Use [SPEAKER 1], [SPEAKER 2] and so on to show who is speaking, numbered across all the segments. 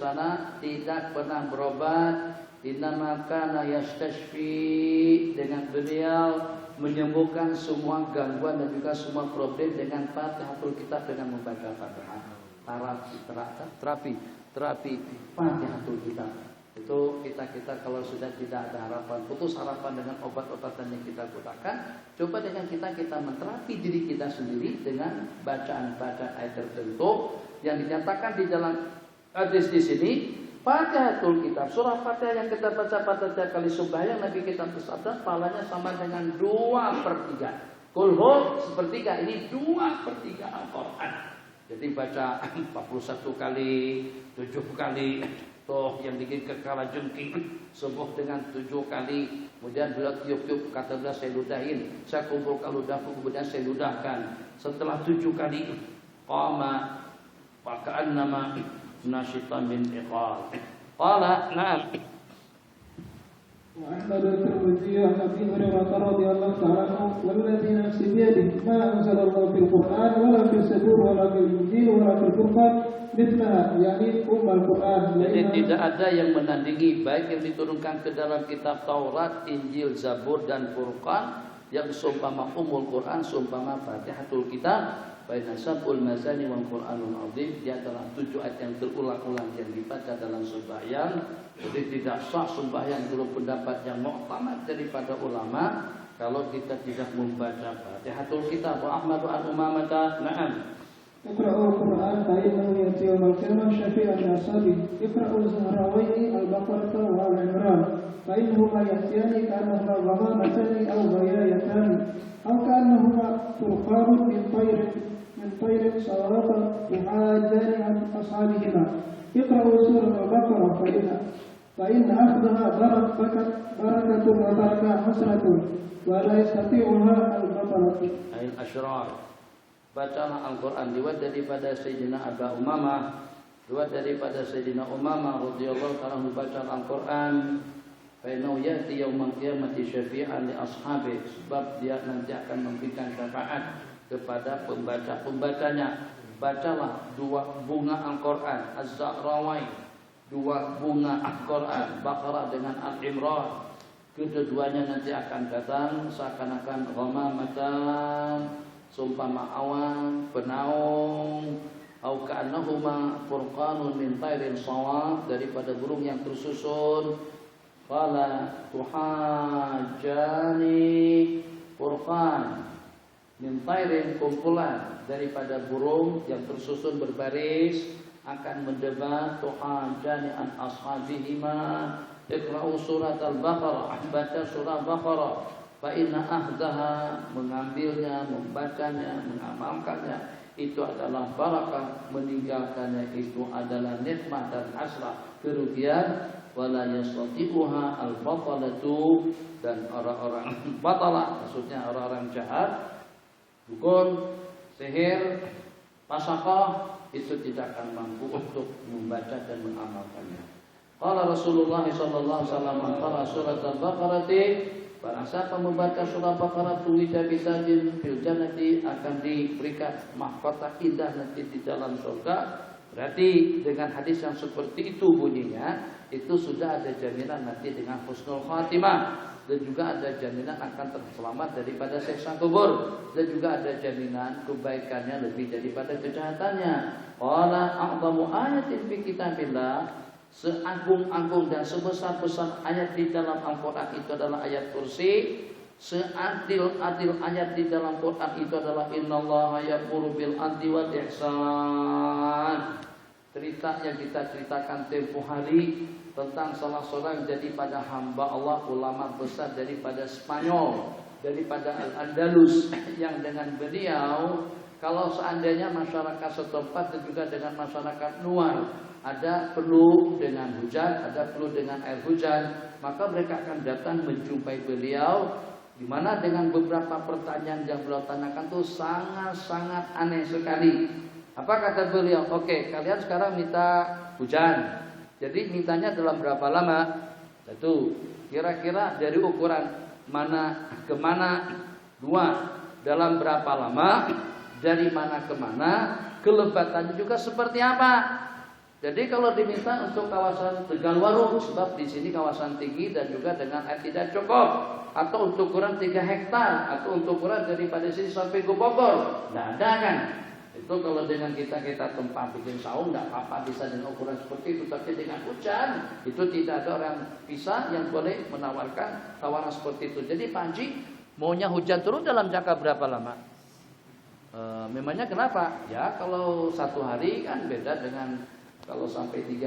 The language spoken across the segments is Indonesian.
[SPEAKER 1] sana tidak pernah berobat. Innama kana yastashfi, dengan beliau menyembuhkan semua gangguan dan juga semua problem dengan Fatihatul Kitab, dengan membaca Fatihah. Terapi Fatihatul Kitab. Itu kita kalau sudah tidak ada harapan, putus harapan dengan obat-obatan yang kita gunakan, coba dengan kita menterapi diri kita sendiri dengan bacaan-bacaan ayat tertentu yang dinyatakan di dalam hadis di sini. Fatihatul Kitab, surah Fatihah yang kita baca pada tiap kali sembahyang, Nabi kita bersabda pahalanya sama dengan 2/3. Kulhu sepertiga, ini 2/3 Al-Quran. Jadi baca 41 kali, 7 kali, toh yang bikin kekala jengking sembuh dengan 7 kali. Kemudian beliau tiup-tiup, kata beliau saya ludahin, saya kumpulkan ludahku, kemudian saya ludahkan. Setelah 7 kali qama paka'an nama nasyitan min iqal. Qala na'am.
[SPEAKER 2] Wa Ahmad at-Tirmidzi an Abi Hurairah radhiyallahu ta'ala anhu walladhi nafsi biyadihi ma anzalallahu fil Qur'an wala fil Zabur wala fil Injil wala fil Furqan mithlaha, yani Al-Quran.
[SPEAKER 1] Jadi tidak ada yang menandingi baik yang diturunkan ke dalam kitab Taurat, Injil, Zabur dan Furqan yang seumpama Quran, seumpama Fatihatul Kitab. Baina sab'ul mazani wal Qur'anul azim, dia adalah 7 ayat yang terulang-ulang yang dibaca dalam sembahyang. Jadi tidak sah sembahyang menurut pendapat yang mu'tamad daripada ulama kalau kita tidak membaca Fatihatul Kitab. Wa Ahmadu an Umamata na'am.
[SPEAKER 2] Iqra'ul Qur'an fa innahu ya'ti yawmal qiyamah syafi'an li ashabihi. Iqra'ul Zahrawaini al-Baqarah wa al-Imran fa innahuma ya'tiyani ka'annahuma ghamamatan aw ghayayatan aw ka'annahuma turqanun min طير صوابا يحاجان عن أصحابهما. اقرأوا سورة البقرة فإن أخذها بركة وتركها حسرة ولا يستطيعها البطلة.
[SPEAKER 1] Al-Ashrar. Bacalah Al-Quran. Riwayat daripada Sayyidina Aba Umamah. Riwayat daripada Sayyidina Umamah radhiyallahu ta'ala membaca Al-Quran. Fainau ya'ti yaumal qiyamati syafi'an li ashabi, sebab dia nanti akan memberikan syafaat kepada pembaca-pembacanya. Bacalah 2 bunga Al-Quran, Az-Zahrawai, 2 bunga Al-Quran, Baqarah dengan Al-Imran. Kedua-duanya nanti akan datang seakan-akan ghamamatan, seumpama awan, penaung, au ka'annahuma furqanun min tairin shawab, daripada burung yang tersusun. Qala tuhajani furqan min tairin, kumpulan daripada burung yang tersusun berbaris akan mendebat. Tuhajani an ashabihima. Iqra'u surat al-Baqarah, baca surah Baqarah. Fa inna ahdaha, mengambilnya, membacanya, mengamalkannya itu adalah barakah, meninggalkannya itu adalah nikmat dan hasrah, kerugian. Wala yastati'uha al-batalatu, dan orang-orang batalah, maksudnya orang-orang jahat, dukun, sihir, pasakah, itu tidak akan mampu untuk membaca dan mengamalkannya. Qala Rasulullah sallallahu alaihi wasallam, qala surat al-Baqarah, barang siapa membaca surah Baqarah tuwida bitajin fil jannati, akan diberikan mahkota indah nanti di dalam surga. Berarti dengan hadis yang seperti itu bunyinya, itu sudah ada jaminan nanti dengan husnul khatimah, dan juga ada jaminan akan terselamat daripada siksa kubur, dan juga ada jaminan kebaikannya lebih daripada kejahatannya. Qala a'zamu ayatin fi kitabillah, seagung-agung dan sebesar-besar ayat di dalam Al-Quran itu adalah ayat kursi. Seadil-adil ayat di dalam Quran itu adalah innallaha ya'muru bil adli wal ihsan. Cerita yang kita ceritakan tempoh hari tentang salah seorang daripada hamba Allah, ulama besar daripada Spanyol, daripada Al-Andalus, yang dengan beliau kalau seandainya masyarakat setempat dan juga dengan masyarakat luar ada perlu dengan hujan, ada perlu dengan air hujan, maka mereka akan datang menjumpai beliau, di mana dengan beberapa pertanyaan yang beliau tanyakan itu sangat-sangat aneh sekali. Apa kata beliau? Oke, kalian sekarang minta hujan. Jadi mintanya dalam berapa lama? Satu, kira-kira dari ukuran mana ke mana? 2, dalam berapa lama? Dari mana ke mana? Kelebatannya juga seperti apa? Jadi kalau diminta untuk kawasan Tegalwaru, sebab di sini kawasan tinggi dan juga dengan air tidak cukup, atau untuk ukuran 3 hektar, atau untuk ukuran daripada sini sampai ke Bogor, tidak ada kan? Itu kalau dengan kita tempat bikin saung, tidak apa-apa bisa dengan ukuran seperti itu. Tapi dengan hujan, itu tidak ada orang bisa yang boleh menawarkan tawaran seperti itu. Jadi Pak Haji, maunya hujan turun dalam jangka berapa lama? Memangnya kenapa? Ya kalau 1 hari kan beda dengan kalau sampai 3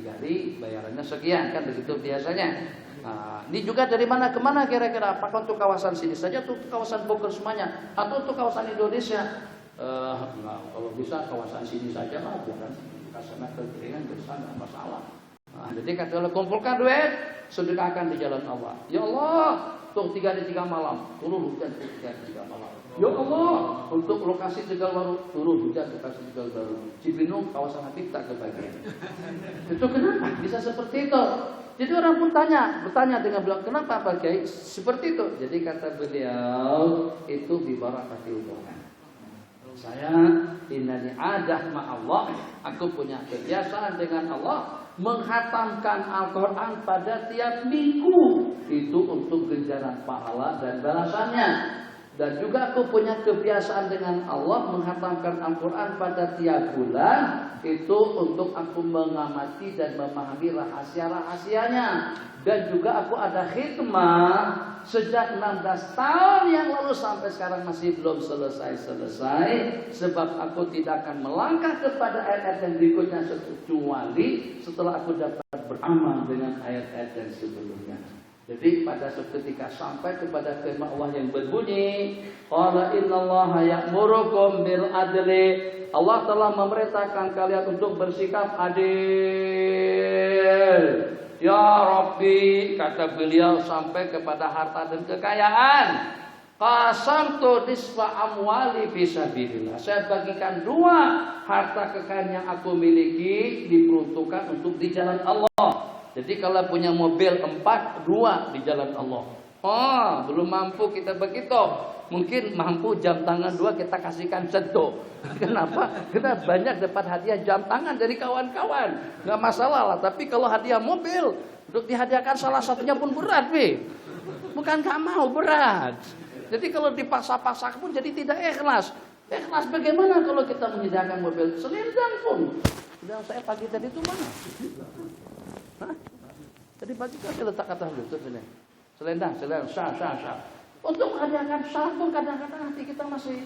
[SPEAKER 1] hari bayarannya sekian kan begitu biasanya. Nah, ini juga dari mana ke mana kira-kira? Apakah untuk kawasan sini saja atau untuk kawasan Bogor semuanya atau untuk kawasan Indonesia? Nah, kalau bisa kawasan sini saja lah, biar kasana kekeringan besar nggak masalah. Nah, jadi katakanlah kumpulkan duit, sedekahkan di jalan Allah. Ya Allah, untuk 3 hari 3 malam turun hujan 3 hari 3 malam. Ya Allah, untuk lokasi Tegalwaru turun hujan lokasi Tegalwaru. Cibinong kawasan Habib tak kebagian. Itu kenapa bisa seperti itu? Jadi orang pun bertanya dengan bilang, kenapa Pak Kiai seperti itu? Jadi kata beliau, itu bibarakati hubungan. Saya innani adah ma'allah, aku punya kebiasaan dengan Allah menghatamkan Al-Quran pada tiap minggu. Itu untuk ganjaran pahala dan balasannya. Dan juga aku punya kebiasaan dengan Allah menghatamkan Al-Quran pada tiap bulan. Itu untuk aku mengamati dan memahami rahasia-rahasianya. Dan juga aku ada khidmah sejak 16 tahun yang lalu sampai sekarang masih belum selesai. Sebab aku tidak akan melangkah kepada ayat-ayat yang berikutnya kecuali setelah aku dapat beramal dengan ayat-ayat yang sebelumnya. Jadi pada ketika sampai kepada firman Allah yang berbunyi, qala innallaha ya'murukum bil adli. Allah telah memerintahkan kalian untuk bersikap adil. Ya Rabbi, kata beliau sampai kepada harta dan kekayaan. Qasamtu nisfa amwali fisabilillah. Saya bagikan 2 harta kekayaan yang aku miliki diperuntukkan untuk di jalan Allah. Jadi kalau punya mobil 4, 2 di jalan Allah. Oh, belum mampu kita begitu. Mungkin mampu jam tangan 2 kita kasihkan 1. Kenapa? Karena banyak dapat hadiah jam tangan dari kawan-kawan. Gak masalah lah. Tapi kalau hadiah mobil, untuk dihadiahkan salah satunya pun berat, Pi. Bukan gak mau, berat. Jadi kalau dipaksa-paksa pun jadi tidak ikhlas. Ikhlas bagaimana kalau kita menyediakan mobil? Selendang pun. Yang saya pagi tadi itu mana? Hah? Tadi pagi saya letak atas lutut ini. Selendang, sah. Untuk hadiahkan sah pun kadang-kadang hati kita masih,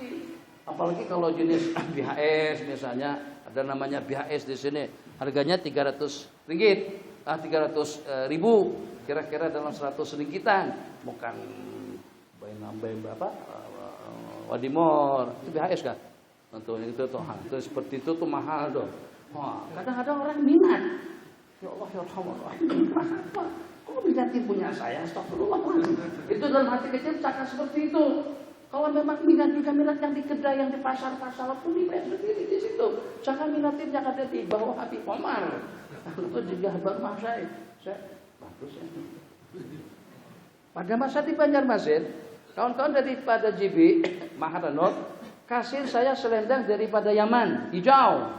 [SPEAKER 1] apalagi kalau jenis BHS misalnya, ada namanya BHS di sini, harganya 300 ringgit, 300 ribu, kira-kira dalam 100 ringgitan, bukan berapa? Wadimor, itu BHS kan? Untuk itu tuh, seperti itu tuh mahal tuh. Wah, kadang-kadang orang minat. Ya Allah, ya Allah, apa? Kok minatin punya saya? Astagfirullah. Itu dalam hati kecil cakap seperti itu. Kalau memang minat juga minat yang di kedai, yang di pasar-pasar pun dibayar sendiri di situ. Jangan minatin yang ada di bawah Habib Omar. Itu juga baru saya bagus ya. Pada masa di Banjarmasin, kawan-kawan daripada JB Maharanot kasih saya selendang daripada Yaman, hijau.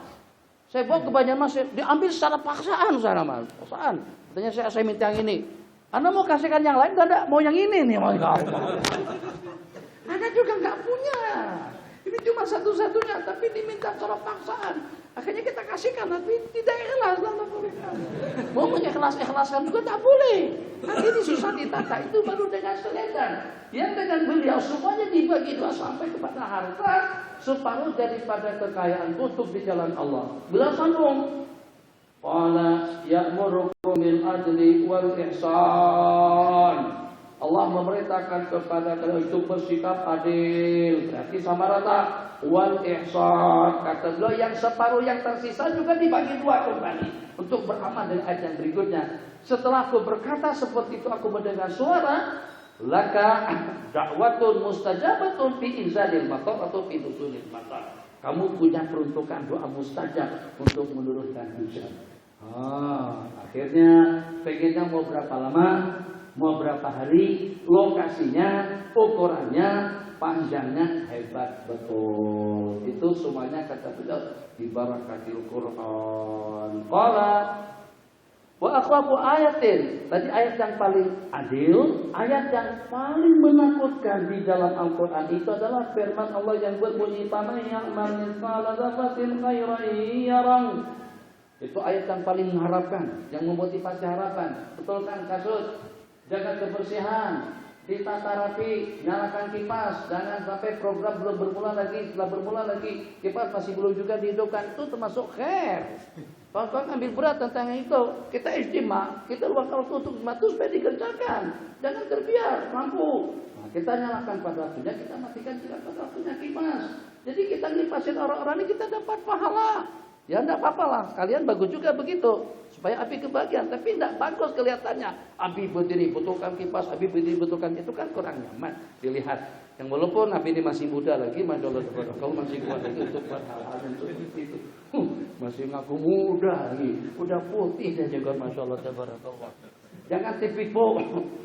[SPEAKER 1] Saya bawa ke Banjarmasin, diambil secara paksaan. Katanya saya minta yang ini. Anda mau kasihkan yang lain? Tidak, mau yang ini nih. Anda juga nggak punya. Ini cuma satu-satunya, tapi diminta secara paksaan. Akhirnya kita kasihkan, tapi tidak ikhlas. Mau mengikhlas-ikhlaskan juga tak boleh. Nanti susah ditata, itu baru dengan selendang. Yang dengan beliau semuanya dibagi 2 sampai kepada harta. Separuh daripada kekayaan untuk di jalan Allah. Beliau sambung, qala ya'murukum bil adli wal ihsan. Allah memerintahkan kepada kalian untuk bersikap adil. Berarti sama rata. Wal ihsan. Kata beliau yang separuh yang tersisa juga dibagi 2 kembali. Untuk beramal dengan ayat yang berikutnya. Setelah aku berkata seperti itu, aku mendengar suara, laka da'watun mustajabatun fi inzalil matar atau fi nuzulil matar. Kamu punya peruntukan doa mustajab untuk menurunkan hujan. Akhirnya pengennya mau berapa lama, mau berapa hari, lokasinya, ukurannya, panjangnya hebat betul. Itu semuanya kata beliau bi barakatil Quran. Qala wa aqrabu ayatin. Tadi ayat yang paling adil, ayat yang paling menakutkan di dalam Al-Qur'an itu adalah firman Allah yang berbunyi faman ya'mal mithqala dzarratin khairan yarah. Itu ayat yang paling mengharapkan, yang memotivasi harapan. Betul kan kasut? Jaga kebersihan, ditata rapi, nyalakan kipas, jangan sampai program belum bermula lagi, setelah bermula lagi kipas masih belum juga dihidupkan. Itu termasuk khair. Kawan-kawan ambil berat tentang itu. Kita istimewa, kita waktu untuk itu supaya dikerjakan. Jangan terbiar, lampu. Nah, kita nyalakan pada waktunya, kita matikan tidak pada waktunya kipas. Jadi kita ngipasin orang-orang ini kita dapat pahala. Ya enggak apa-apa lah, kalian bagus juga begitu. Supaya api kebagian, tapi tidak bagus kelihatannya. Api berdiri betulkan kipas, api berdiri betulkan itu kan kurang nyaman dilihat. Yang walaupun api ini masih muda lagi, masya Allah, kau masih kuat lagi untuk buat hal-hal yang seperti itu. Masih ngaku muda lagi, udah putih dan juga masya Allah, tabarakallah. Jangan tipu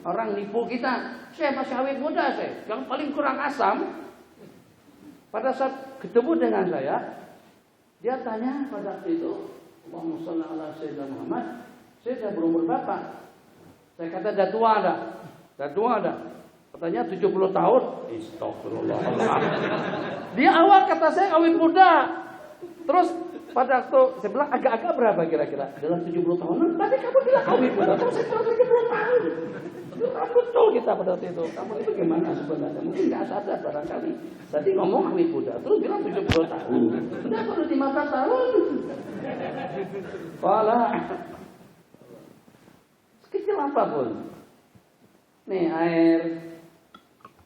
[SPEAKER 1] orang nipu kita. Saya masih awet muda saya, yang paling kurang asam. Pada saat ketemu dengan saya, dia tanya pada itu, Allahumma shalli ala sayyidina Muhammad, saya sudah berumur berapa? Saya kata dah tua dah. Katanya 70 tahun. Astagfirullahaladzim. Dia awal kata saya awet muda. Terus pada waktu saya bilang agak-agak berapa kira-kira? Dalam 70 tahunan. Tapi kamu bilang awet muda. Terus saya bilang 70 tahun. Itu betul kita pada waktu itu. Kamu itu gimana sebenarnya? Mungkin nggak sadar barangkali. Tadi ngomong awet muda. Terus bilang 70 tahun. Udah baru 15 tahun. Walah. Sekecil apapun. Nih air,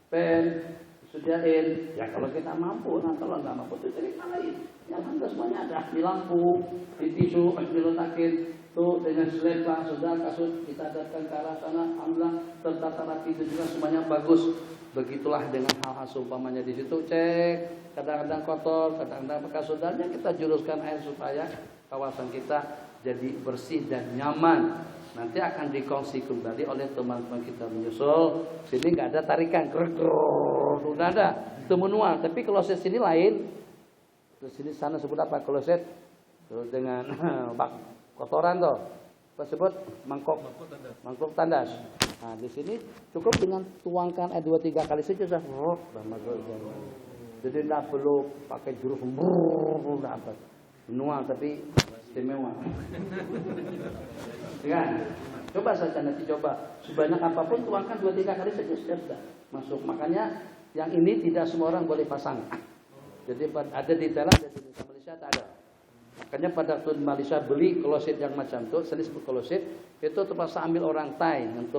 [SPEAKER 1] pen, sediain. Ya kalau kita mampu, nah kalau nggak mampu itu cari hal lain. Yang ada semuanya ada di lampu, di tisu, diletakin tuh dengan seleka, sudah kasut kita datang ke arah sana, alhamdulillah tertata rapi itu juga semuanya bagus. Begitulah dengan hal-hal seumpamanya di situ cek, kadang-kadang kotor, kadang-kadang bekas sudahnya kita juruskan air supaya kawasan kita jadi bersih dan nyaman. Nanti akan dikongsi kembali oleh teman-teman kita menyusul. Sini nggak ada tarikan, sudah ada temunuan. Tapi kalau saya sini lain, terus sini sana sebut apa? Kloset dengan bak kotoran tuh, apa sebut mangkok tandas. Nah di sini cukup dengan tuangkan air 2-3 kali saja sudah. Jadi tidak perlu pakai jurus udah apa. Manual tapi istimewa. Kan? Coba saja nanti coba. Sebanyak apapun tuangkan 2-3 kali saja sudah masuk. Makanya yang ini tidak semua orang boleh pasang. Jadi ada di Thailand, di Malaysia tak ada. Makanya pada waktu Malaysia beli kloset yang macam itu, saya sebut kloset, itu terpaksa ambil orang Thai untuk